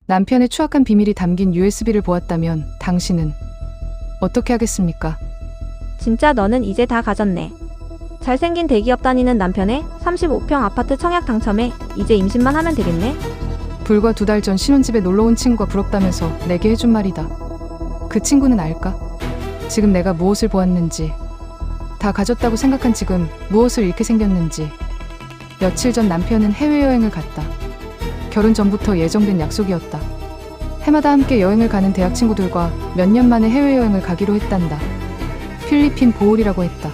남편의 추악한 비밀이 담긴 USB를 보았다면 당신은 어떻게 하겠습니까? 진짜 너는 이제 다 가졌네. 잘생긴 대기업 다니는 남편의 35평 아파트 청약 당첨에 이제 임신만 하면 되겠네. 불과 2달 전 신혼집에 놀러온 친구가 부럽다면서 내게 해준 말이다. 그 친구는 알까? 지금 내가 무엇을 보았는지, 다 가졌다고 생각한 지금 무엇을 잃게 생겼는지. 며칠 전 남편은 해외여행을 갔다. 결혼 전부터 예정된 약속이었다. 해마다 함께 여행을 가는 대학 친구들과 몇 년 만에 해외여행을 가기로 했단다. 필리핀 보홀이라고 했다.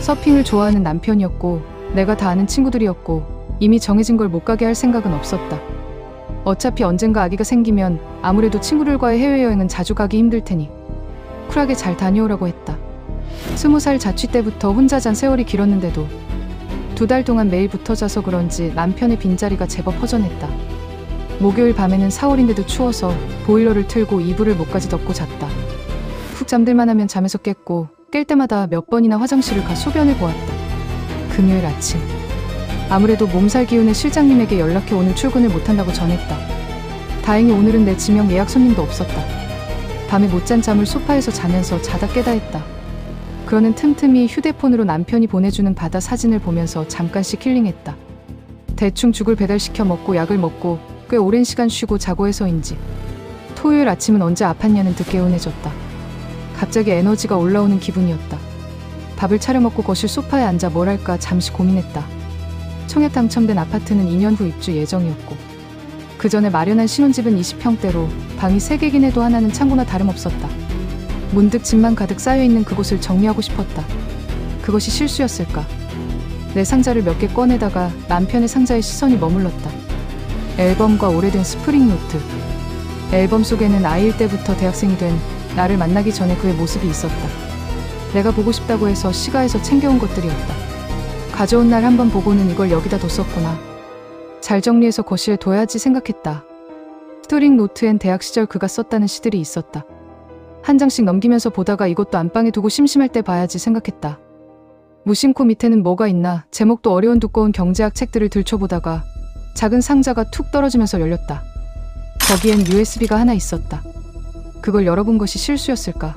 서핑을 좋아하는 남편이었고 내가 다 아는 친구들이었고 이미 정해진 걸 못 가게 할 생각은 없었다. 어차피 언젠가 아기가 생기면 아무래도 친구들과의 해외여행은 자주 가기 힘들 테니 쿨하게 잘 다녀오라고 했다. 20살 자취 때부터 혼자 잔 세월이 길었는데도 2달 동안 매일 붙어 자서 그런지 남편의 빈자리가 제법 허전했다. 목요일 밤에는 4월인데도 추워서 보일러를 틀고 이불을 목까지 덮고 잤다. 푹 잠들만 하면 잠에서 깼고 깰 때마다 몇 번이나 화장실을 가 소변을 보았다. 금요일 아침, 아무래도 몸살 기운에 실장님에게 연락해 오늘 출근을 못한다고 전했다. 다행히 오늘은 내 지명 예약 손님도 없었다. 밤에 못 잔 잠을 소파에서 자면서 자다 깨다 했다. 그러는 틈틈이 휴대폰으로 남편이 보내주는 바다 사진을 보면서 잠깐씩 힐링했다. 대충 죽을 배달시켜 먹고 약을 먹고 꽤 오랜 시간 쉬고 자고 해서인지 토요일 아침은 언제 아팠냐는 듯 개운해졌다. 갑자기 에너지가 올라오는 기분이었다. 밥을 차려 먹고 거실 소파에 앉아 뭘 할까 잠시 고민했다. 청약 당첨된 아파트는 2년 후 입주 예정이었고 그 전에 마련한 신혼집은 20평대로 방이 3개긴 해도 하나는 창고나 다름없었다. 문득 짐만 가득 쌓여있는 그곳을 정리하고 싶었다. 그것이 실수였을까? 내 상자를 몇 개 꺼내다가 남편의 상자에 시선이 머물렀다. 앨범과 오래된 스프링 노트. 앨범 속에는 아이일 때부터 대학생이 된 나를 만나기 전에 그의 모습이 있었다. 내가 보고 싶다고 해서 시가에서 챙겨온 것들이었다. 가져온 날 한번 보고는 이걸 여기다 뒀었구나. 잘 정리해서 거실에 둬야지 생각했다. 스프링 노트엔 대학 시절 그가 썼다는 시들이 있었다. 한 장씩 넘기면서 보다가 이것도 안방에 두고 심심할 때 봐야지 생각했다. 무심코 밑에는 뭐가 있나 제목도 어려운 두꺼운 경제학 책들을 들춰보다가 작은 상자가 툭 떨어지면서 열렸다. 거기엔 USB가 하나 있었다. 그걸 열어본 것이 실수였을까?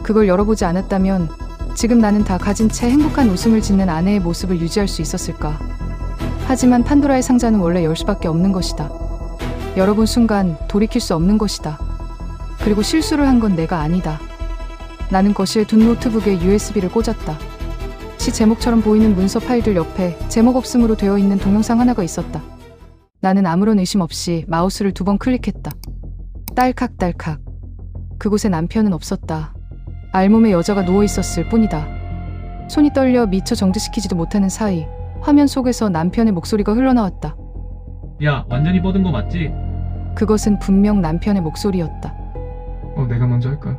그걸 열어보지 않았다면 지금 나는 다 가진 채 행복한 웃음을 짓는 아내의 모습을 유지할 수 있었을까? 하지만 판도라의 상자는 원래 열 수밖에 없는 것이다. 열어본 순간 돌이킬 수 없는 것이다. 그리고 실수를 한 건 내가 아니다. 나는 거실에 둔 노트북에 USB를 꽂았다. 시 제목처럼 보이는 문서 파일들 옆에 제목 없음으로 되어 있는 동영상 하나가 있었다. 나는 아무런 의심 없이 마우스를 2번 클릭했다. 딸칵딸칵. 그곳에 남편은 없었다. 알몸에 여자가 누워있었을 뿐이다. 손이 떨려 미처 정지시키지도 못하는 사이 화면 속에서 남편의 목소리가 흘러나왔다. 야, 완전히 뻗은 거 맞지? 그것은 분명 남편의 목소리였다. 내가 먼저 할까?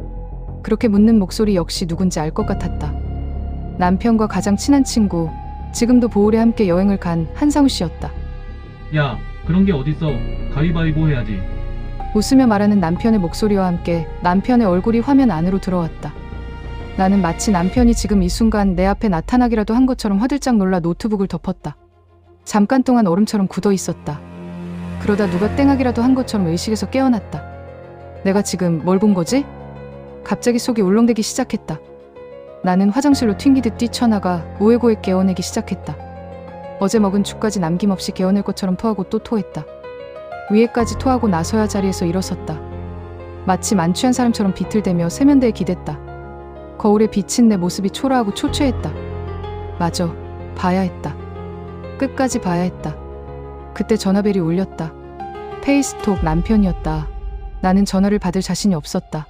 그렇게 묻는 목소리 역시 누군지 알 것 같았다. 남편과 가장 친한 친구, 지금도 보홀에 함께 여행을 간 한상우 씨였다. 야, 그런 게 어딨어. 가위바위보 해야지. 웃으며 말하는 남편의 목소리와 함께 남편의 얼굴이 화면 안으로 들어왔다. 나는 마치 남편이 지금 이 순간 내 앞에 나타나기라도 한 것처럼 화들짝 놀라 노트북을 덮었다. 잠깐 동안 얼음처럼 굳어 있었다. 그러다 누가 땡하기라도 한 것처럼 의식에서 깨어났다. 내가 지금 뭘 본 거지? 갑자기 속이 울렁대기 시작했다. 나는 화장실로 튕기듯 뛰쳐나가 우에고에 깨어내기 시작했다. 어제 먹은 죽까지 남김없이 개어낼 것처럼 토하고 또 토했다. 위에까지 토하고 나서야 자리에서 일어섰다. 마치 만취한 사람처럼 비틀대며 세면대에 기댔다. 거울에 비친 내 모습이 초라하고 초췌했다. 맞아, 봐야 했다. 끝까지 봐야 했다. 그때 전화벨이 울렸다. 페이스톡 남편이었다. 나는 전화를 받을 자신이 없었다.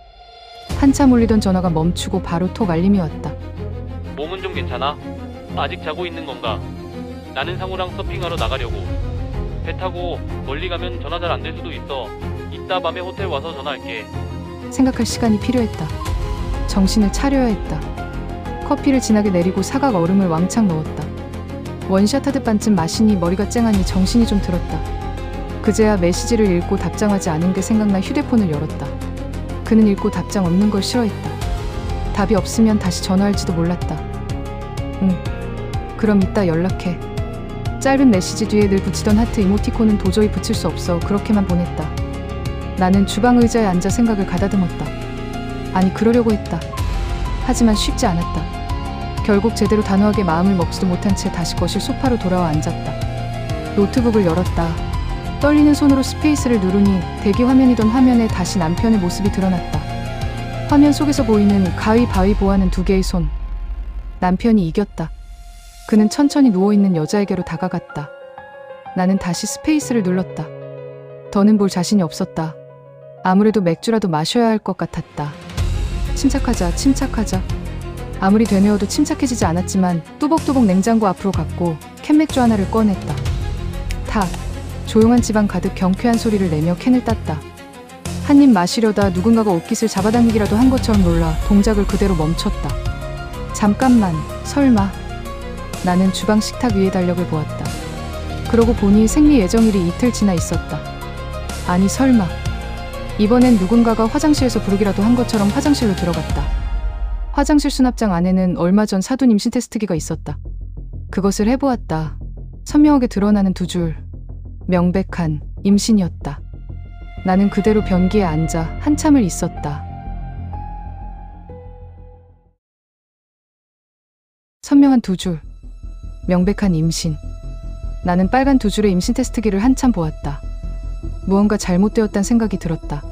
한참 울리던 전화가 멈추고 바로 톡 알림이 왔다. 몸은 좀 괜찮아? 아직 자고 있는 건가? 나는 상우랑 서핑하러 나가려고. 배 타고 멀리 가면 전화 잘 안 될 수도 있어. 이따 밤에 호텔 와서 전화할게. 생각할 시간이 필요했다. 정신을 차려야 했다. 커피를 진하게 내리고 사각 얼음을 왕창 넣었다. 원샷 하듯 반쯤 마시니 머리가 쨍하니 정신이 좀 들었다. 그제야 메시지를 읽고 답장하지 않은 게 생각나 휴대폰을 열었다. 그는 읽고 답장 없는 걸 싫어했다. 답이 없으면 다시 전화할지도 몰랐다. 그럼 이따 연락해. 짧은 메시지 뒤에 늘 붙이던 하트 이모티콘은 도저히 붙일 수 없어 그렇게만 보냈다. 나는 주방 의자에 앉아 생각을 가다듬었다. 아니, 그러려고 했다. 하지만 쉽지 않았다. 결국 제대로 단호하게 마음을 먹지도 못한 채 다시 거실 소파로 돌아와 앉았다. 노트북을 열었다. 떨리는 손으로 스페이스를 누르니 대기 화면이던 화면에 다시 남편의 모습이 드러났다. 화면 속에서 보이는 가위바위보하는 두 개의 손. 남편이 이겼다. 그는 천천히 누워있는 여자에게로 다가갔다. 나는 다시 스페이스를 눌렀다. 더는 볼 자신이 없었다. 아무래도 맥주라도 마셔야 할 것 같았다. 침착하자, 침착하자. 아무리 되뇌어도 침착해지지 않았지만 뚜벅뚜벅 냉장고 앞으로 갔고 캔맥주 하나를 꺼냈다. 탁! 조용한 집안 가득 경쾌한 소리를 내며 캔을 땄다. 한 입 마시려다 누군가가 옷깃을 잡아당기기라도 한 것처럼 놀라 동작을 그대로 멈췄다. 잠깐만, 설마. 나는 주방 식탁 위의 달력을 보았다. 그러고 보니 생리 예정일이 이틀 지나 있었다. 아니, 설마. 이번엔 누군가가 화장실에서 부르기라도 한 것처럼 화장실로 들어갔다. 화장실 수납장 안에는 얼마 전 사둔 임신 테스트기가 있었다. 그것을 해보았다. 선명하게 드러나는 두 줄. 명백한 임신이었다. 나는 그대로 변기에 앉아 한참을 있었다. 선명한 두 줄. 명백한 임신. 나는 빨간 두 줄의 임신 테스트기를 한참 보았다. 무언가 잘못되었단 생각이 들었다.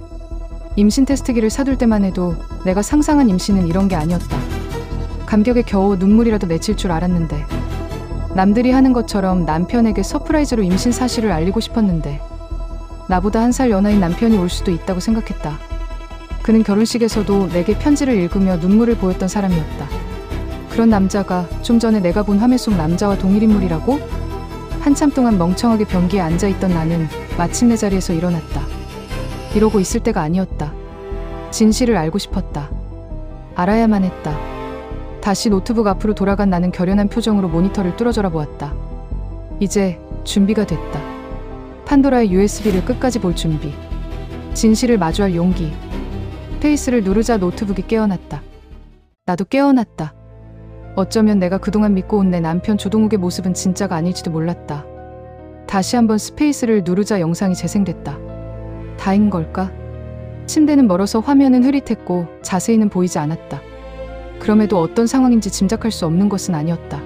임신 테스트기를 사둘 때만 해도 내가 상상한 임신은 이런 게 아니었다. 감격에 겨우 눈물이라도 맺힐 줄 알았는데, 남들이 하는 것처럼 남편에게 서프라이즈로 임신 사실을 알리고 싶었는데, 나보다 한 살 연하인 남편이 올 수도 있다고 생각했다. 그는 결혼식에서도 내게 편지를 읽으며 눈물을 보였던 사람이었다. 그런 남자가 좀 전에 내가 본 화면 속 남자와 동일 인물이라고? 한참 동안 멍청하게 변기에 앉아있던 나는 마침내 자리에서 일어났다. 이러고 있을 때가 아니었다. 진실을 알고 싶었다. 알아야만 했다. 다시 노트북 앞으로 돌아간 나는 결연한 표정으로 모니터를 뚫어져라 보았다. 이제 준비가 됐다. 판도라의 USB를 끝까지 볼 준비. 진실을 마주할 용기. 페이스를 누르자 노트북이 깨어났다. 나도 깨어났다. 어쩌면 내가 그동안 믿고 온 내 남편 조동욱의 모습은 진짜가 아닐지도 몰랐다. 다시 한번 스페이스를 누르자 영상이 재생됐다. 다인 걸까? 침대는 멀어서 화면은 흐릿했고 자세히는 보이지 않았다. 그럼에도 어떤 상황인지 짐작할 수 없는 것은 아니었다.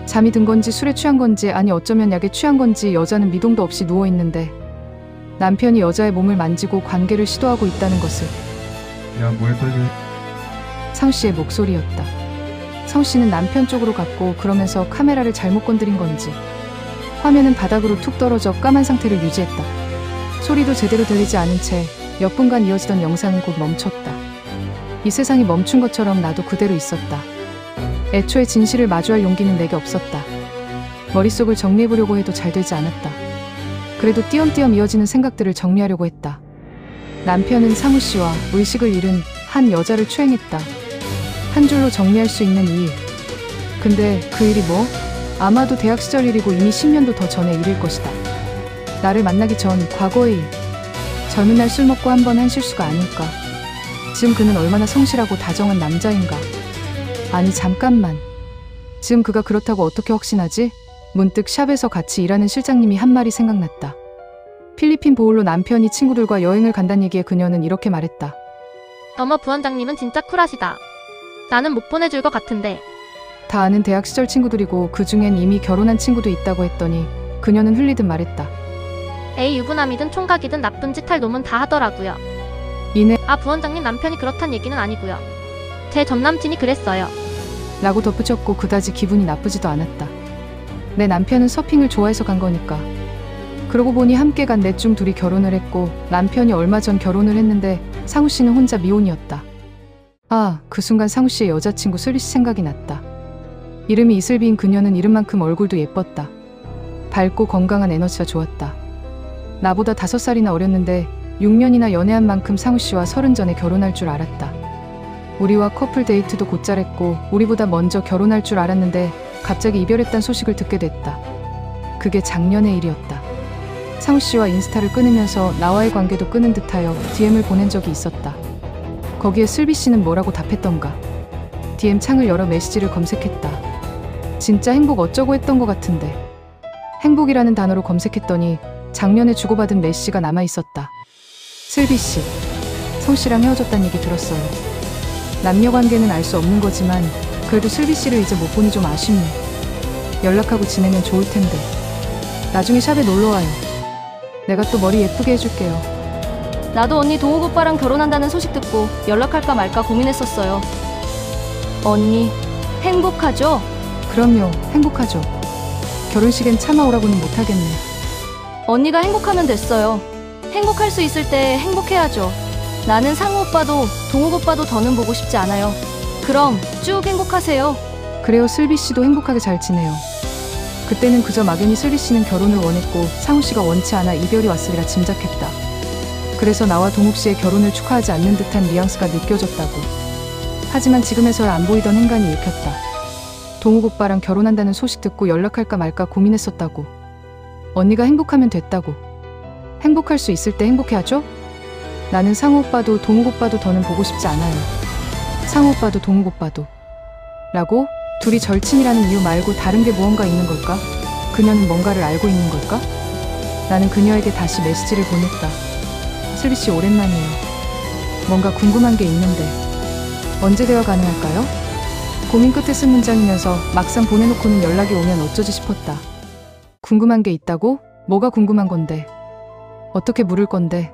잠이 든 건지 술에 취한 건지, 아니 어쩌면 약에 취한 건지 여자는 미동도 없이 누워있는데 남편이 여자의 몸을 만지고 관계를 시도하고 있다는 것을. 야, 뭐해 빨리. 상씨의 목소리였다. 성씨는 남편 쪽으로 갔고 그러면서 카메라를 잘못 건드린 건지 화면은 바닥으로 툭 떨어져 까만 상태를 유지했다. 소리도 제대로 들리지 않은 채 몇 분간 이어지던 영상은 곧 멈췄다. 이 세상이 멈춘 것처럼 나도 그대로 있었다. 애초에 진실을 마주할 용기는 내게 없었다. 머릿속을 정리해보려고 해도 잘 되지 않았다. 그래도 띄엄띄엄 이어지는 생각들을 정리하려고 했다. 남편은 상우씨와 의식을 잃은 한 여자를 추행했다. 한 줄로 정리할 수 있는 이 일. 근데 그 일이 뭐? 아마도 대학 시절 일이고 이미 10년도 더 전의 일일 것이다. 나를 만나기 전 과거의 일. 젊은 날 술 먹고 한 번 한 실수가 아닐까. 지금 그는 얼마나 성실하고 다정한 남자인가. 아니 잠깐만. 지금 그가 그렇다고 어떻게 확신하지? 문득 샵에서 같이 일하는 실장님이 한 말이 생각났다. 필리핀 보홀로 남편이 친구들과 여행을 간다는 얘기에 그녀는 이렇게 말했다. 어머, 부원장님은 진짜 쿨하시다. 나는 못 보내줄 것 같은데. 다 아는 대학 시절 친구들이고 그 중엔 이미 결혼한 친구도 있다고 했더니 그녀는 흘리듯 말했다. 에이, 유부남이든 총각이든 나쁜 짓 할 놈은 다 하더라고요. 이내 아, 부원장님 남편이 그렇단 얘기는 아니고요. 제 전남친이 그랬어요. 라고 덧붙였고 그다지 기분이 나쁘지도 않았다. 내 남편은 서핑을 좋아해서 간 거니까. 그러고 보니 함께 간 넷 중 둘이 결혼을 했고 남편이 얼마 전 결혼을 했는데 상우씨는 혼자 미혼이었다. 아, 그 순간 상우씨의 여자친구 슬리씨 생각이 났다. 이름이 이슬비인 그녀는 이름만큼 얼굴도 예뻤다. 밝고 건강한 에너지가 좋았다. 나보다 5살이나 어렸는데 6년이나 연애한 만큼 상우씨와 30 전에 결혼할 줄 알았다. 우리와 커플 데이트도 곧잘했고 우리보다 먼저 결혼할 줄 알았는데 갑자기 이별했단 소식을 듣게 됐다. 그게 작년의 일이었다. 상우씨와 인스타를 끊으면서 나와의 관계도 끊은 듯하여 DM을 보낸 적이 있었다. 거기에 슬비씨는 뭐라고 답했던가. DM 창을 열어 메시지를 검색했다. 진짜 행복 어쩌고 했던 것 같은데. 행복이라는 단어로 검색했더니 작년에 주고받은 메시지가 남아있었다. 슬비 씨, 성 씨랑 헤어졌다는 얘기 들었어요. 남녀 관계는 알 수 없는 거지만 그래도 슬비 씨를 이제 못 보니 좀 아쉽네. 연락하고 지내면 좋을 텐데. 나중에 샵에 놀러 와요. 내가 또 머리 예쁘게 해줄게요. 나도 언니 동욱 오빠랑 결혼한다는 소식 듣고 연락할까 말까 고민했었어요. 언니, 행복하죠? 그럼요, 행복하죠. 결혼식엔 차마 오라고는 못하겠네. 언니가 행복하면 됐어요. 행복할 수 있을 때 행복해야죠. 나는 상우 오빠도 동욱 오빠도 더는 보고 싶지 않아요. 그럼 쭉 행복하세요. 그래요, 슬비 씨도 행복하게 잘 지내요. 그때는 그저 막연히 슬비 씨는 결혼을 원했고 상우 씨가 원치 않아 이별이 왔으리라 짐작했다. 그래서 나와 동욱 씨의 결혼을 축하하지 않는 듯한 뉘앙스가 느껴졌다고. 하지만 지금에서야 안 보이던 행간이 읽혔다. 동욱 오빠랑 결혼한다는 소식 듣고 연락할까 말까 고민했었다고. 언니가 행복하면 됐다고. 행복할 수 있을 때 행복해야죠? 나는 상우 오빠도 동욱 오빠도 더는 보고 싶지 않아요. 상우 오빠도 동욱 오빠도. 라고? 둘이 절친이라는 이유 말고 다른 게 무언가 있는 걸까? 그녀는 뭔가를 알고 있는 걸까? 나는 그녀에게 다시 메시지를 보냈다. 슬비 씨 오랜만이에요. 뭔가 궁금한 게 있는데 언제 대화 가능할까요? 고민 끝에 쓴 문장이면서 막상 보내놓고는 연락이 오면 어쩌지 싶었다. 궁금한 게 있다고? 뭐가 궁금한 건데? 어떻게 물을 건데?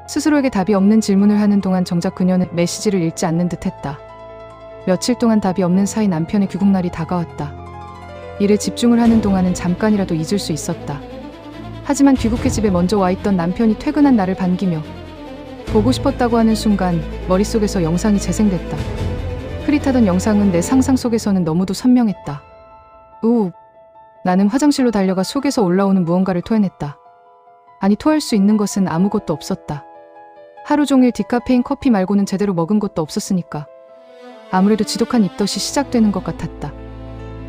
스스로에게 답이 없는 질문을 하는 동안 정작 그녀는 메시지를 읽지 않는 듯 했다. 며칠 동안 답이 없는 사이 남편의 귀국날이 다가왔다. 일에 집중을 하는 동안은 잠깐이라도 잊을 수 있었다. 하지만 귀국해 집에 먼저 와 있던 남편이 퇴근한 나를 반기며 보고 싶었다고 하는 순간 머릿속에서 영상이 재생됐다. 흐릿하던 영상은 내 상상 속에서는 너무도 선명했다. 우욱. 나는 화장실로 달려가 속에서 올라오는 무언가를 토해냈다. 아니, 토할 수 있는 것은 아무것도 없었다. 하루 종일 디카페인 커피 말고는 제대로 먹은 것도 없었으니까. 아무래도 지독한 입덧이 시작되는 것 같았다.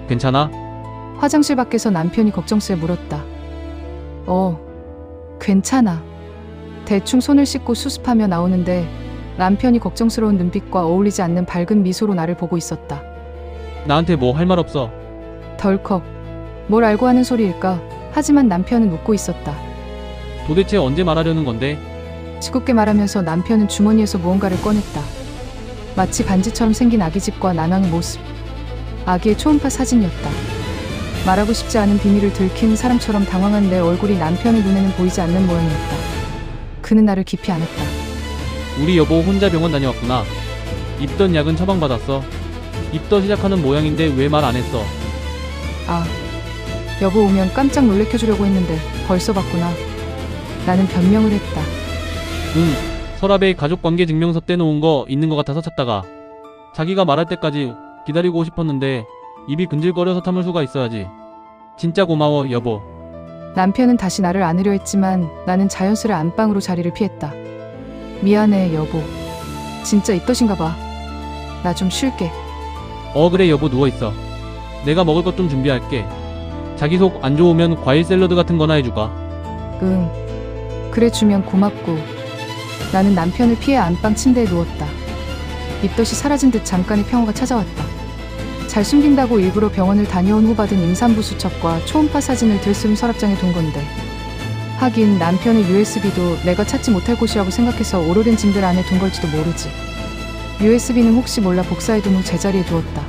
괜찮아? 화장실 밖에서 남편이 걱정스레 물었다. 괜찮아. 대충 손을 씻고 수습하며 나오는데 남편이 걱정스러운 눈빛과 어울리지 않는 밝은 미소로 나를 보고 있었다. 나한테 뭐 할 말 없어. 덜컥. 뭘 알고 하는 소리일까? 하지만 남편은 웃고 있었다. 도대체 언제 말하려는 건데? 짓궂게 말하면서 남편은 주머니에서 무언가를 꺼냈다. 마치 반지처럼 생긴 아기집과 난왕의 모습. 아기의 초음파 사진이었다. 말하고 싶지 않은 비밀을 들킨 사람처럼 당황한 내 얼굴이 남편의 눈에는 보이지 않는 모양이었다. 그는 나를 깊이 안았다. 우리 여보 혼자 병원 다녀왔구나. 입덧 약은 처방받았어. 입덧 시작하는 모양인데 왜 말 안 했어? 여보 오면 깜짝 놀래켜주려고 했는데 벌써 봤구나. 나는 변명을 했다. 서랍에 가족관계 증명서 떼놓은 거 있는 것 같아서 찾다가 자기가 말할 때까지 기다리고 싶었는데 입이 근질거려서 참을 수가 있어야지. 진짜 고마워 여보. 남편은 다시 나를 안으려 했지만 나는 자연스레 안방으로 자리를 피했다. 미안해 여보. 진짜 입덧인가 봐. 나 좀 쉴게. 그래 여보 누워있어. 내가 먹을 것 좀 준비할게. 자기 속 안 좋으면 과일 샐러드 같은 거나 해주가. 그래 주면 고맙고. 나는 남편을 피해 안방 침대에 누웠다. 입덧이 사라진 듯 잠깐의 평화가 찾아왔다. 잘 숨긴다고 일부러 병원을 다녀온 후 받은 임산부 수첩과 초음파 사진을 들숨 서랍장에 둔 건데. 하긴 남편의 USB도 내가 찾지 못할 곳이라고 생각해서 오래된 짐들 안에 둔 걸지도 모르지. USB는 혹시 몰라 복사해둔 후 제자리에 두었다.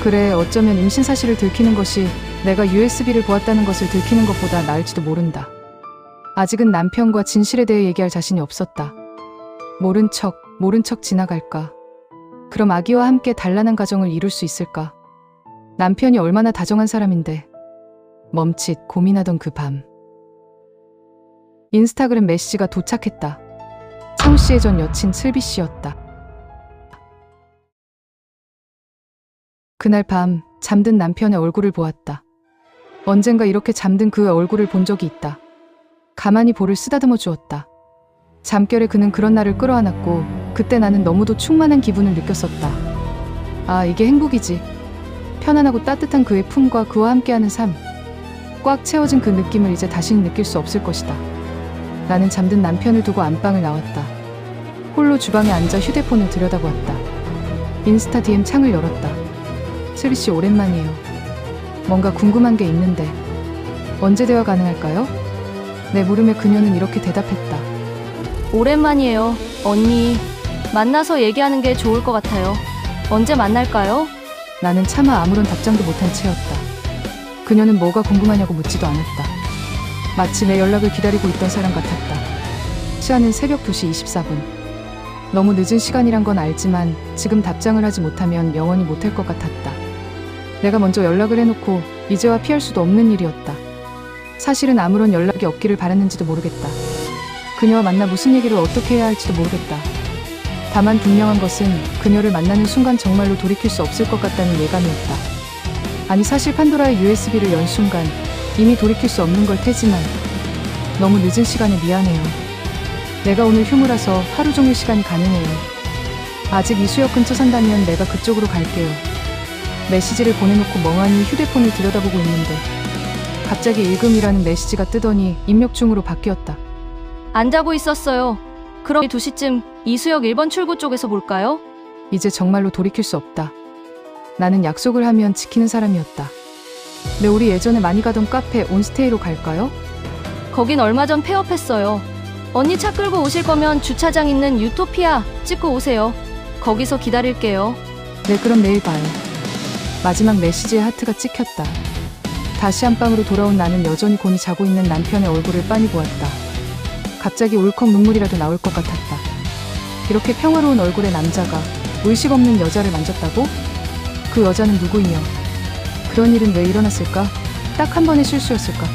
그래, 어쩌면 임신 사실을 들키는 것이 내가 USB를 보았다는 것을 들키는 것보다 나을지도 모른다. 아직은 남편과 진실에 대해 얘기할 자신이 없었다. 모른 척 지나갈까? 그럼 아기와 함께 단란한 가정을 이룰 수 있을까? 남편이 얼마나 다정한 사람인데. 멈칫 고민하던 그 밤. 인스타그램 메시지가 도착했다. 상우 씨의 전 여친 슬비 씨였다. 그날 밤 잠든 남편의 얼굴을 보았다. 언젠가 이렇게 잠든 그의 얼굴을 본 적이 있다. 가만히 볼을 쓰다듬어 주었다. 잠결에 그는 그런 나를 끌어안았고 그때 나는 너무도 충만한 기분을 느꼈었다. 이게 행복이지. 편안하고 따뜻한 그의 품과 그와 함께하는 삶. 꽉 채워진 그 느낌을 이제 다시는 느낄 수 없을 것이다. 나는 잠든 남편을 두고 안방을 나왔다. 홀로 주방에 앉아 휴대폰을 들여다보았다. 인스타 DM 창을 열었다. 슬비 씨 오랜만이에요. 뭔가 궁금한 게 있는데 언제 대화 가능할까요? 내 물음에 그녀는 이렇게 대답했다. 오랜만이에요. 언니, 만나서 얘기하는 게 좋을 것 같아요. 언제 만날까요? 나는 차마 아무런 답장도 못한 채였다. 그녀는 뭐가 궁금하냐고 묻지도 않았다. 마치 내 연락을 기다리고 있던 사람 같았다. 시간은 새벽 2시 24분. 너무 늦은 시간이란 건 알지만 지금 답장을 하지 못하면 영원히 못할 것 같았다. 내가 먼저 연락을 해놓고 이제와 피할 수도 없는 일이었다. 사실은 아무런 연락이 없기를 바랐는지도 모르겠다. 그녀와 만나 무슨 얘기를 어떻게 해야 할지도 모르겠다. 다만 분명한 것은 그녀를 만나는 순간 정말로 돌이킬 수 없을 것 같다는 예감이었다. 아니 사실 판도라의 USB를 연 순간 이미 돌이킬 수 없는 걸 테지만 너무 늦은 시간에 미안해요. 내가 오늘 휴무라서 하루 종일 시간이 가능해요. 아직 이수역 근처 산다면 내가 그쪽으로 갈게요. 메시지를 보내놓고 멍하니 휴대폰을 들여다보고 있는데 갑자기 읽음이라는 메시지가 뜨더니 입력 중으로 바뀌었다. 안 자고 있었어요. 그럼 2시쯤 이수역 1번 출구 쪽에서 볼까요? 이제 정말로 돌이킬 수 없다. 나는 약속을 하면 지키는 사람이었다. 네, 우리 예전에 많이 가던 카페 온스테이로 갈까요? 거긴 얼마 전 폐업했어요. 언니 차 끌고 오실 거면 주차장 있는 유토피아 찍고 오세요. 거기서 기다릴게요. 네, 그럼 내일 봐요. 마지막 메시지에 하트가 찍혔다. 다시 안방으로 돌아온 나는 여전히 곤히 자고 있는 남편의 얼굴을 빤히 보았다. 갑자기 울컥 눈물이라도 나올 것 같았다. 이렇게 평화로운 얼굴의 남자가 의식 없는 여자를 만졌다고? 그 여자는 누구이며 그런 일은 왜 일어났을까? 딱 한 번의 실수였을까?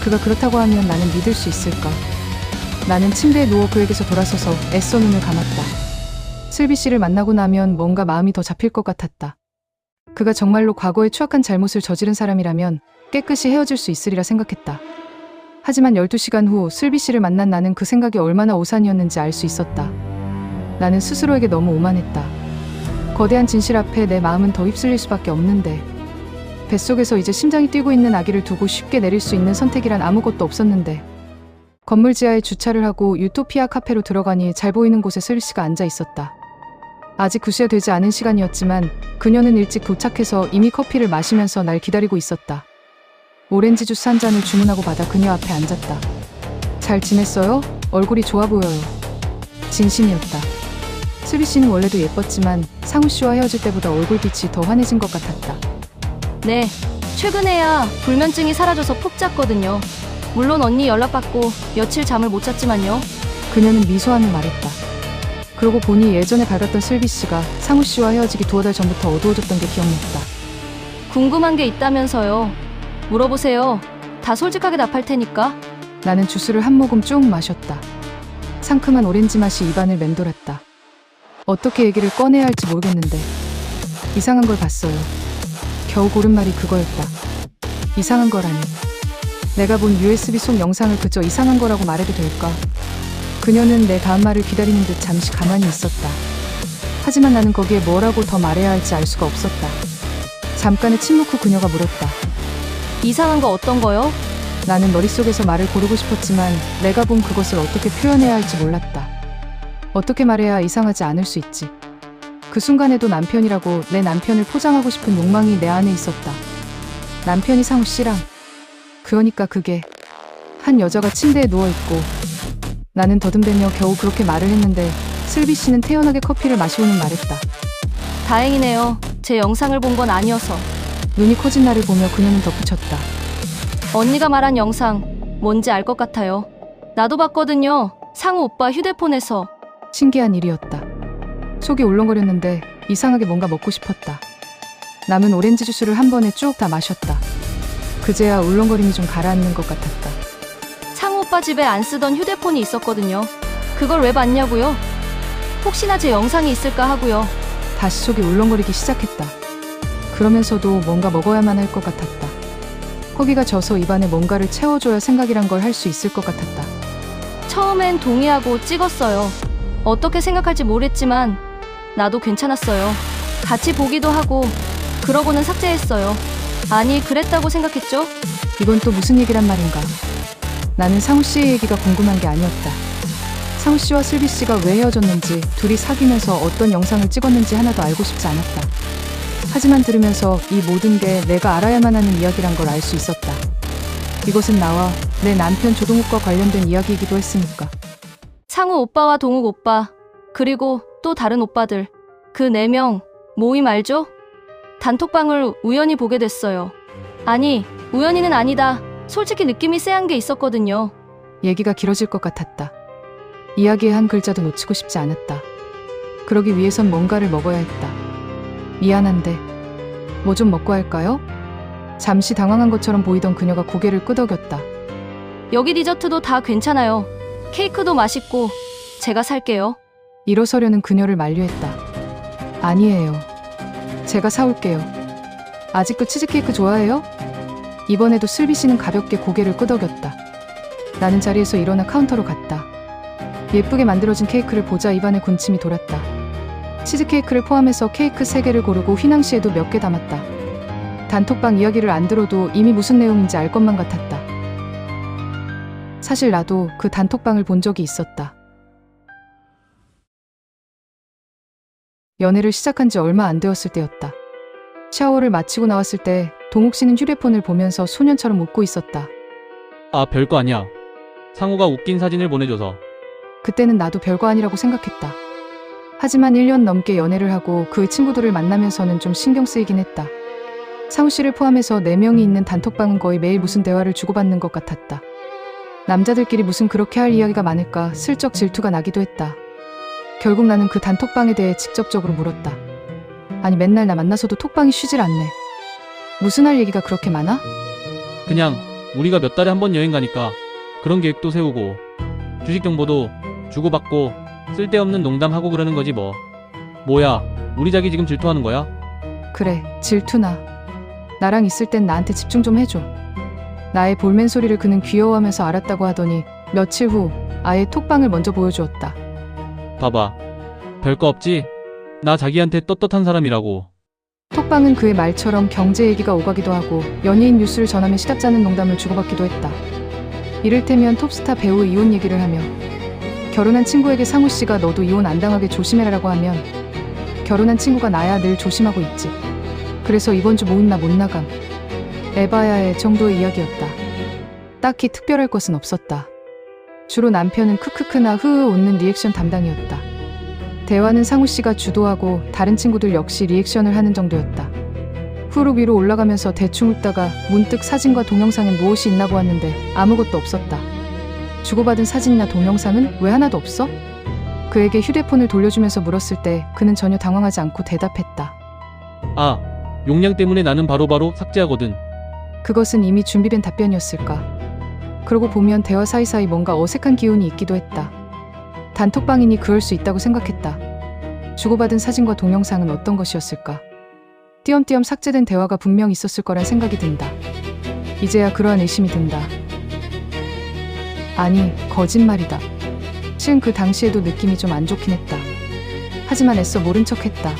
그가 그렇다고 하면 나는 믿을 수 있을까? 나는 침대에 누워 그에게서 돌아서서 애써 눈을 감았다. 슬비 씨를 만나고 나면 뭔가 마음이 더 잡힐 것 같았다. 그가 정말로 과거에 추악한 잘못을 저지른 사람이라면 깨끗이 헤어질 수 있으리라 생각했다. 하지만 12시간 후 슬비 씨를 만난 나는 그 생각이 얼마나 오산이었는지 알 수 있었다. 나는 스스로에게 너무 오만했다. 거대한 진실 앞에 내 마음은 더 휩쓸릴 수밖에 없는데 뱃속에서 이제 심장이 뛰고 있는 아기를 두고 쉽게 내릴 수 있는 선택이란 아무것도 없었는데 건물 지하에 주차를 하고 유토피아 카페로 들어가니 잘 보이는 곳에 슬비 씨가 앉아 있었다. 아직 9시가 되지 않은 시간이었지만 그녀는 일찍 도착해서 이미 커피를 마시면서 날 기다리고 있었다. 오렌지 주스 한 잔을 주문하고 받아 그녀 앞에 앉았다. 잘 지냈어요? 얼굴이 좋아 보여요. 진심이었다. 슬비 씨는 원래도 예뻤지만 상우 씨와 헤어질 때보다 얼굴빛이 더 환해진 것 같았다. 네, 최근에야 불면증이 사라져서 푹 잤거든요. 물론 언니 연락받고 며칠 잠을 못 잤지만요. 그녀는 미소하며 말했다. 그러고 보니 예전에 밝았던 슬비 씨가 상우 씨와 헤어지기 2달 전부터 어두워졌던 게 기억났다. 궁금한 게 있다면서요. 물어보세요. 다 솔직하게 답할 테니까. 나는 주스를 한 모금 쭉 마셨다. 상큼한 오렌지 맛이 입안을 맴돌았다. 어떻게 얘기를 꺼내야 할지 모르겠는데 이상한 걸 봤어요. 겨우 고른 말이 그거였다. 이상한 거라니. 내가 본 USB 속 영상을 그저 이상한 거라고 말해도 될까? 그녀는 내 다음 말을 기다리는 듯 잠시 가만히 있었다. 하지만 나는 거기에 뭐라고 더 말해야 할지 알 수가 없었다. 잠깐의 침묵 후 그녀가 물었다. 이상한 거 어떤 거요? 나는 머릿속에서 말을 고르고 싶었지만 내가 본 그것을 어떻게 표현해야 할지 몰랐다. 어떻게 말해야 이상하지 않을 수 있지. 그 순간에도 남편이라고 내 남편을 포장하고 싶은 욕망이 내 안에 있었다. 남편이 상우 씨랑. 그러니까 그게 한 여자가 침대에 누워있고 나는 더듬대며 겨우 그렇게 말을 했는데 슬비 씨는 태연하게 커피를 마시고는 말했다. 다행이네요. 제 영상을 본 건 아니어서. 눈이 커진 나를 보며 그녀는 덧붙였다. 언니가 말한 영상 뭔지 알 것 같아요. 나도 봤거든요. 상우 오빠 휴대폰에서. 신기한 일이었다. 속이 울렁거렸는데 이상하게 뭔가 먹고 싶었다. 남은 오렌지 주스를 한 번에 쭉 다 마셨다. 그제야 울렁거림이 좀 가라앉는 것 같았다. 상우 오빠 집에 안 쓰던 휴대폰이 있었거든요. 그걸 왜 봤냐고요? 혹시나 제 영상이 있을까 하고요. 다시 속이 울렁거리기 시작했다. 그러면서도 뭔가 먹어야만 할 것 같았다. 허기가 져서 입안에 뭔가를 채워줘야 생각이란 걸 할 수 있을 것 같았다. 처음엔 동의하고 찍었어요. 어떻게 생각할지 모르겠지만 나도 괜찮았어요. 같이 보기도 하고 그러고는 삭제했어요. 아니, 그랬다고 생각했죠? 이건 또 무슨 얘기란 말인가. 나는 상우 씨의 얘기가 궁금한 게 아니었다. 상우 씨와 슬비 씨가 왜 헤어졌는지, 둘이 사귀면서 어떤 영상을 찍었는지 하나도 알고 싶지 않았다. 하지만 들으면서 이 모든 게 내가 알아야만 하는 이야기란 걸 알 수 있었다. 이것은 나와 내 남편 조동욱과 관련된 이야기이기도 했으니까. 상우 오빠와 동욱 오빠, 그리고 또 다른 오빠들. 그 4명 모임 알죠? 단톡방을 우연히 보게 됐어요. 아니, 우연히는 아니다. 솔직히 느낌이 쎄한 게 있었거든요. 얘기가 길어질 것 같았다. 이야기의 한 글자도 놓치고 싶지 않았다. 그러기 위해선 뭔가를 먹어야 했다. 미안한데 뭐 좀 먹고 할까요? 잠시 당황한 것처럼 보이던 그녀가 고개를 끄덕였다. 여기 디저트도 다 괜찮아요. 케이크도 맛있고 제가 살게요. 일어서려는 그녀를 만류했다. 아니에요. 제가 사올게요. 아직도 치즈케이크 좋아해요? 이번에도 슬비 씨는 가볍게 고개를 끄덕였다. 나는 자리에서 일어나 카운터로 갔다. 예쁘게 만들어진 케이크를 보자 입안에 군침이 돌았다. 치즈케이크를 포함해서 케이크 3개를 고르고 휘낭시에도 몇 개 담았다. 단톡방 이야기를 안 들어도 이미 무슨 내용인지 알 것만 같았다. 사실 나도 그 단톡방을 본 적이 있었다. 연애를 시작한 지 얼마 안 되었을 때였다. 샤워를 마치고 나왔을 때 동욱 씨는 휴대폰을 보면서 소년처럼 웃고 있었다. 아, 별거 아니야. 상우가 웃긴 사진을 보내줘서. 그때는 나도 별거 아니라고 생각했다. 하지만 1년 넘게 연애를 하고 그 친구들을 만나면서는 좀 신경 쓰이긴 했다. 상우 씨를 포함해서 4명이 있는 단톡방은 거의 매일 무슨 대화를 주고받는 것 같았다. 남자들끼리 무슨 그렇게 할 이야기가 많을까 슬쩍 질투가 나기도 했다. 결국 나는 그 단톡방에 대해 직접적으로 물었다. 아니 맨날 나 만나서도 톡방이 쉬질 않네. 무슨 할 얘기가 그렇게 많아? 그냥 우리가 몇 달에 한 번 여행 가니까 그런 계획도 세우고 주식 정보도 주고받고 쓸데없는 농담하고 그러는 거지 뭐. 뭐야, 우리 자기 지금 질투하는 거야? 그래, 질투나. 나랑 있을 땐 나한테 집중 좀 해줘. 나의 볼멘 소리를 그는 귀여워하면서 알았다고 하더니 며칠 후 아예 톡방을 먼저 보여주었다. 봐봐. 별거 없지? 나 자기한테 떳떳한 사람이라고. 톡방은 그의 말처럼 경제 얘기가 오가기도 하고 연예인 뉴스를 전하며 시답지 않은 농담을 주고받기도 했다. 이를테면 톱스타 배우의 이혼 얘기를 하며 결혼한 친구에게 상우 씨가 너도 이혼 안 당하게 조심해라라고 하면 결혼한 친구가 나야 늘 조심하고 있지. 그래서 이번 주 모임 나 못 나감. 에바야 해 정도의 이야기였다. 딱히 특별할 것은 없었다. 주로 남편은 크크크나 흐흐 웃는 리액션 담당이었다. 대화는 상우 씨가 주도하고 다른 친구들 역시 리액션을 하는 정도였다. 후룩 위로 올라가면서 대충 웃다가 문득 사진과 동영상엔 무엇이 있나 보았는데 아무것도 없었다. 주고받은 사진이나 동영상은 왜 하나도 없어? 그에게 휴대폰을 돌려주면서 물었을 때 그는 전혀 당황하지 않고 대답했다. 아, 용량 때문에 나는 바로바로 삭제하거든. 그것은 이미 준비된 답변이었을까? 그러고 보면 대화 사이사이 뭔가 어색한 기운이 있기도 했다. 단톡방이니 그럴 수 있다고 생각했다. 주고받은 사진과 동영상은 어떤 것이었을까? 띄엄띄엄 삭제된 대화가 분명 있었을 거란 생각이 든다. 이제야 그러한 의심이 든다. 아니, 거짓말이다. 실은 그 당시에도 느낌이 좀 안 좋긴 했다. 하지만 애써 모른 척했다.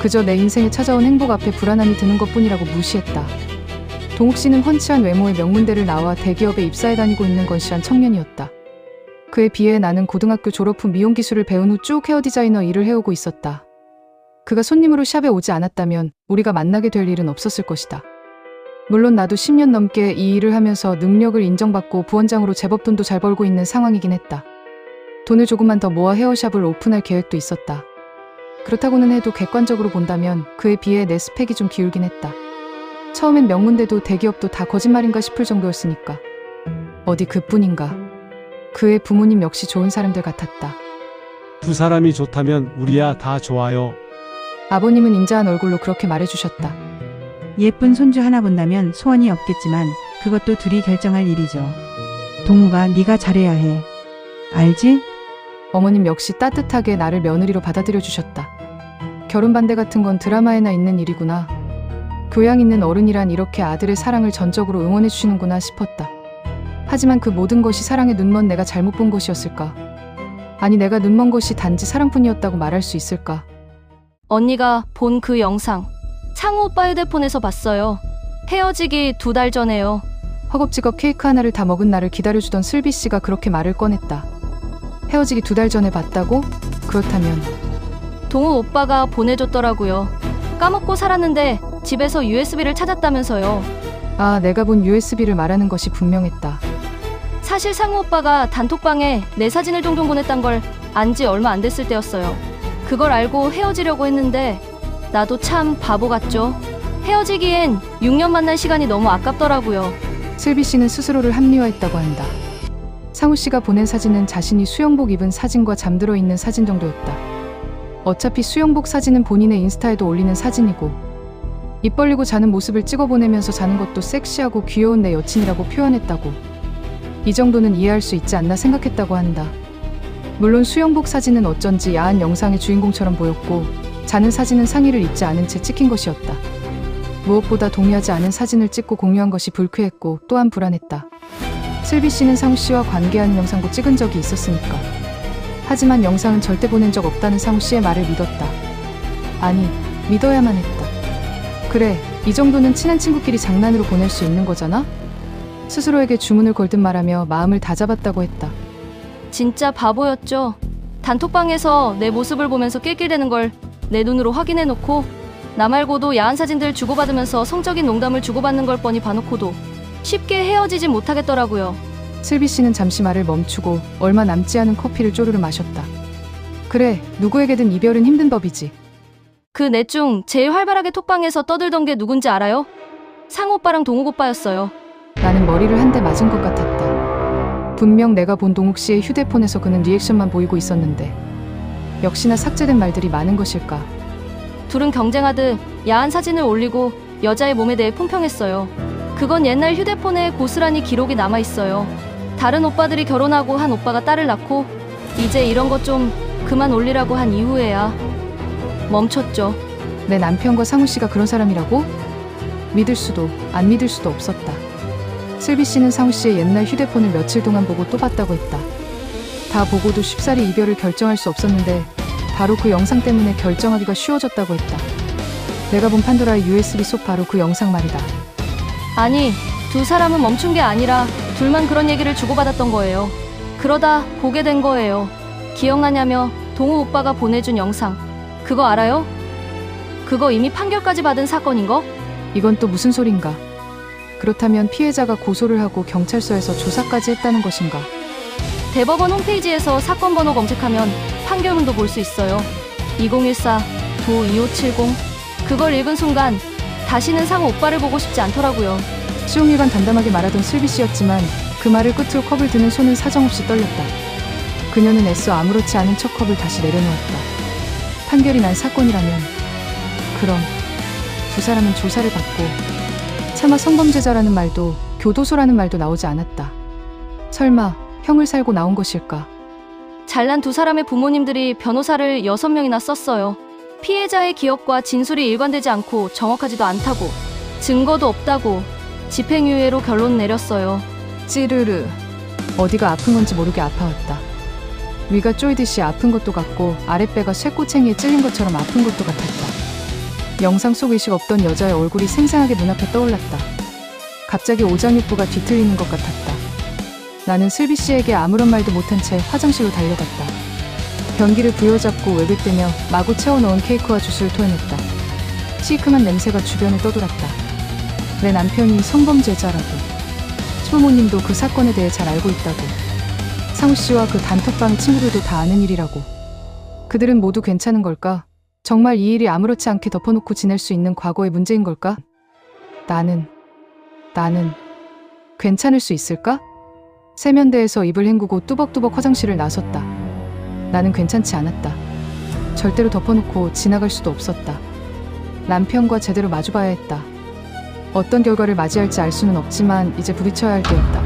그저 내 인생에 찾아온 행복 앞에 불안함이 드는 것뿐이라고 무시했다. 동욱 씨는 훤칠한 외모의 명문대를 나와 대기업에 입사해 다니고 있는 건실한 청년이었다. 그에 비해 나는 고등학교 졸업 후 미용 기술을 배운 후 쭉 헤어 디자이너 일을 해오고 있었다. 그가 손님으로 샵에 오지 않았다면 우리가 만나게 될 일은 없었을 것이다. 물론 나도 10년 넘게 이 일을 하면서 능력을 인정받고 부원장으로 제법 돈도 잘 벌고 있는 상황이긴 했다. 돈을 조금만 더 모아 헤어샵을 오픈할 계획도 있었다. 그렇다고는 해도 객관적으로 본다면 그에 비해 내 스펙이 좀 기울긴 했다. 처음엔 명문대도 대기업도 다 거짓말인가 싶을 정도였으니까. 어디 그뿐인가. 그의 부모님 역시 좋은 사람들 같았다. 두 사람이 좋다면 우리야 다 좋아요. 아버님은 인자한 얼굴로 그렇게 말해주셨다. 예쁜 손주 하나 본다면 소원이 없겠지만 그것도 둘이 결정할 일이죠. 동우가 네가 잘해야 해. 알지? 어머님 역시 따뜻하게 나를 며느리로 받아들여 주셨다. 결혼 반대 같은 건 드라마에나 있는 일이구나. 교양 있는 어른이란 이렇게 아들의 사랑을 전적으로 응원해 주시는구나 싶었다. 하지만 그 모든 것이 사랑에 눈먼 내가 잘못 본 것이었을까? 아니 내가 눈먼 것이 단지 사랑뿐이었다고 말할 수 있을까? 언니가 본 그 영상 상우 오빠 휴대폰에서 봤어요. 헤어지기 2달 전에요. 허겁지겁 케이크 하나를 다 먹은 나를 기다려주던 슬비 씨가 그렇게 말을 꺼냈다. 헤어지기 2달 전에 봤다고? 그렇다면 동우 오빠가 보내줬더라고요. 까먹고 살았는데 집에서 USB를 찾았다면서요. 아, 내가 본 USB를 말하는 것이 분명했다. 사실 상우 오빠가 단톡방에 내 사진을 종종 보냈단 걸 안 지 얼마 안 됐을 때였어요. 그걸 알고 헤어지려고 했는데 나도 참 바보 같죠. 헤어지기엔 6년 만날 시간이 너무 아깝더라고요. 슬비 씨는 스스로를 합리화했다고 한다. 상우 씨가 보낸 사진은 자신이 수영복 입은 사진과 잠들어 있는 사진 정도였다. 어차피 수영복 사진은 본인의 인스타에도 올리는 사진이고 입 벌리고 자는 모습을 찍어보내면서 자는 것도 섹시하고 귀여운 내 여친이라고 표현했다고. 이 정도는 이해할 수 있지 않나 생각했다고 한다. 물론 수영복 사진은 어쩐지 야한 영상의 주인공처럼 보였고 자는 사진은 상의를 입지 않은 채 찍힌 것이었다. 무엇보다 동의하지 않은 사진을 찍고 공유한 것이 불쾌했고 또한 불안했다. 슬비 씨는 상우 씨와 관계하는 영상도 찍은 적이 있었으니까. 하지만 영상은 절대 보낸 적 없다는 상우 씨의 말을 믿었다. 아니, 믿어야만 했다. 그래, 이 정도는 친한 친구끼리 장난으로 보낼 수 있는 거잖아? 스스로에게 주문을 걸듯 말하며 마음을 다잡았다고 했다. 진짜 바보였죠. 단톡방에서 내 모습을 보면서 낄낄대는 걸 내 눈으로 확인해놓고 나 말고도 야한 사진들 주고받으면서 성적인 농담을 주고받는 걸 뻔히 봐놓고도 쉽게 헤어지지 못하겠더라고요. 슬비 씨는 잠시 말을 멈추고 얼마 남지 않은 커피를 쪼르르 마셨다. 그래, 누구에게든 이별은 힘든 법이지. 그 넷 중 제일 활발하게 톡방에서 떠들던 게 누군지 알아요? 상우 오빠랑 동욱 오빠였어요. 나는 머리를 한 대 맞은 것 같았다. 분명 내가 본 동욱 씨의 휴대폰에서 그는 리액션만 보이고 있었는데 역시나 삭제된 말들이 많은 것일까. 둘은 경쟁하듯 야한 사진을 올리고 여자의 몸에 대해 품평했어요. 그건 옛날 휴대폰에 고스란히 기록이 남아있어요. 다른 오빠들이 결혼하고 한 오빠가 딸을 낳고 이제 이런 것 좀 그만 올리라고 한 이후에야 멈췄죠. 내 남편과 상우 씨가 그런 사람이라고? 믿을 수도 안 믿을 수도 없었다. 슬비 씨는 상우 씨의 옛날 휴대폰을 며칠 동안 보고 또 봤다고 했다. 다 보고도 쉽사리 이별을 결정할 수 없었는데 바로 그 영상 때문에 결정하기가 쉬워졌다고 했다. 내가 본 판도라의 USB 속 바로 그 영상 말이다. 아니, 두 사람은 멈춘 게 아니라 둘만 그런 얘기를 주고받았던 거예요. 그러다 보게 된 거예요. 기억나냐며 동우 오빠가 보내준 영상. 그거 알아요? 그거 이미 판결까지 받은 사건인 거? 이건 또 무슨 소린가? 그렇다면 피해자가 고소를 하고 경찰서에서 조사까지 했다는 것인가? 대법원 홈페이지에서 사건 번호 검색하면 판결문도 볼 수 있어요. 2014-2570. 그걸 읽은 순간 다시는 상우 오빠를 보고 싶지 않더라고요. 수용일관 담담하게 말하던 슬비 씨였지만 그 말을 끝으로 컵을 드는 손은 사정없이 떨렸다. 그녀는 애써 아무렇지 않은 척 컵을 다시 내려놓았다. 판결이 난 사건이라면 그럼 두 사람은 조사를 받고 차마 성범죄자라는 말도 교도소라는 말도 나오지 않았다. 설마 형을 살고 나온 것일까? 잘난 두 사람의 부모님들이 변호사를 6명이나 썼어요. 피해자의 기억과 진술이 일관되지 않고 정확하지도 않다고, 증거도 없다고 집행유예로 결론 내렸어요. 찌르르. 어디가 아픈 건지 모르게 아파왔다. 위가 쪼이듯이 아픈 것도 같고 아랫배가 쇠꼬챙이에 찔린 것처럼 아픈 것도 같았다. 영상 속 의식 없던 여자의 얼굴이 생생하게 눈앞에 떠올랐다. 갑자기 오장육부가 뒤틀리는 것 같았다. 나는 슬비 씨에게 아무런 말도 못한 채 화장실로 달려갔다. 변기를 부여잡고 외글대며 마구 채워넣은 케이크와 주스를 토해냈다. 시큼한 냄새가 주변을 떠돌았다. 내 남편이 성범죄자라고. 부모님도 그 사건에 대해 잘 알고 있다고. 상우 씨와 그 단톡방 친구들도 다 아는 일이라고. 그들은 모두 괜찮은 걸까? 정말 이 일이 아무렇지 않게 덮어놓고 지낼 수 있는 과거의 문제인 걸까? 나는 괜찮을 수 있을까? 세면대에서 입을 헹구고 뚜벅뚜벅 화장실을 나섰다. 나는 괜찮지 않았다. 절대로 덮어놓고 지나갈 수도 없었다. 남편과 제대로 마주봐야 했다. 어떤 결과를 맞이할지 알 수는 없지만 이제 부딪혀야 할 때였다.